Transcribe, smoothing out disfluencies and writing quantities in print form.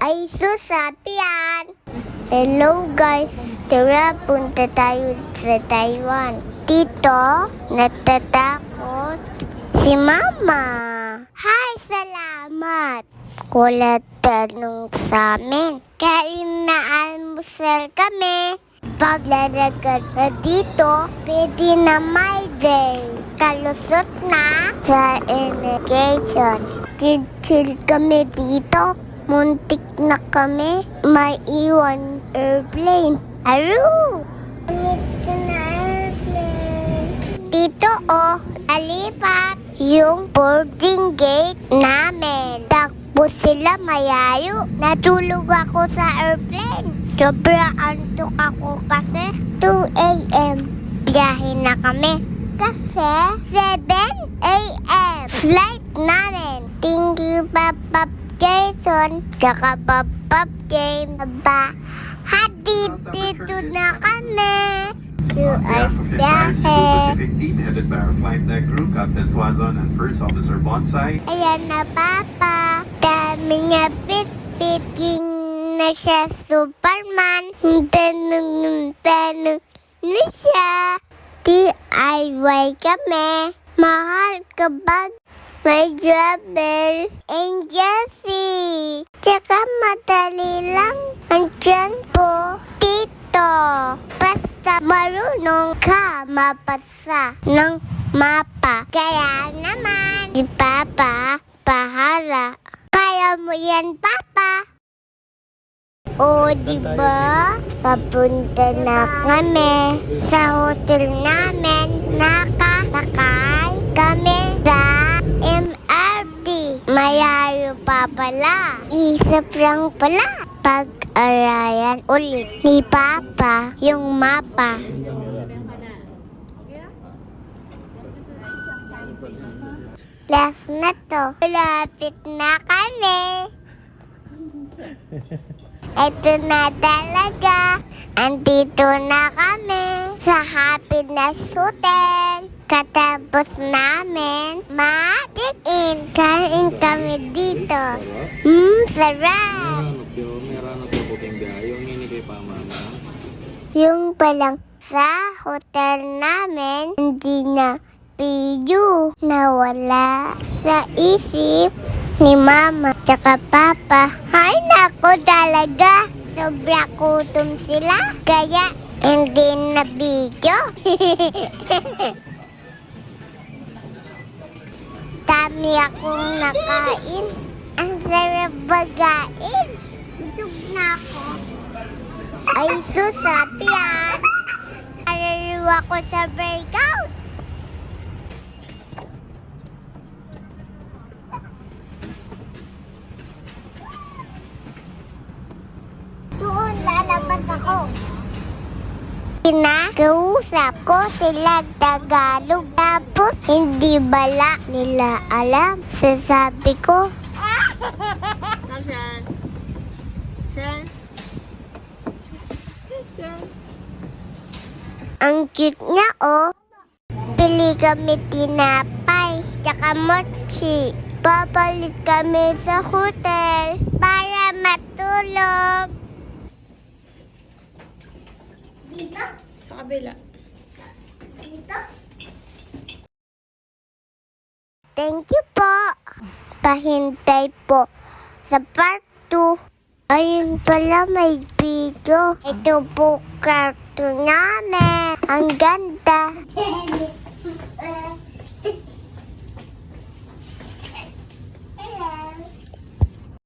Ay, sabi yan. Hello guys, tara punta tayo sa Taiwan. Dito, natatakot si Mama. Hi, salamat. Wala tanong sa amin. Kain na almusal kami. Paglalagad na dito, pwede na my day. Kalusot na sa immigration. Chill kami dito. Muntik na kami maiwan airplane. Aro! Muntik na airplane. Dito alipat yung boarding gate namin. Takbo sila mayayo. Natulog ako sa airplane. Sobra antok ako kasi 2 a.m. Biyahe na kami. Kasi 7 a.m. flight namin. Thank you, Papa Jason. Tsaka Papa Game. Hati dito na kami. 2 hours biyahe. Ayan na, Papa. Dami niya pitpiting na siya Superman. Tanong na siya. DIY kami. Mahal ka ba? May travel agency. Tsaka madali lang ang tiyan po dito. Basta marunong ka mabasa ng mapa. Kaya naman, si Papa bahala. Kaya mo yan, Papa. O, diba? Papunta na kami sa hotel namin. Nakasakay kami sa MRT. Malayo pa pala. Isip lang pala. Pag-arayan ulit ni Papa yung mapa. Last na to. Malapit na kami. Ito na talaga. Andito na kami sa Happiness Hotel. Katapos namin mag-in. Kain kami dito. Sarap. Yung palang sa hotel namin, hindi na video. Nawala sa isip ni Mama tsaka Papa. Ay nako talaga. Sobra gutom sila. Kaya hindi na video. Dami akong nakain. Ang sarap bagain. Busog na ako. Ay sabi yan. Naluluwa ko sa breakout. Doon lalabas ako. Kinakausap ko sila Tagalog. Tapos hindi bala nila alam. Sasabi ko. Ang cute niya Pili kami tinapay. Tsaka mochi. Papalit kami sa hotel para matulog. Dito? Sa kabila. Dito? Thank you po. Pahintay po sa part 2. Ayun pala may video. Ito po cartoon namin. Ang ganda.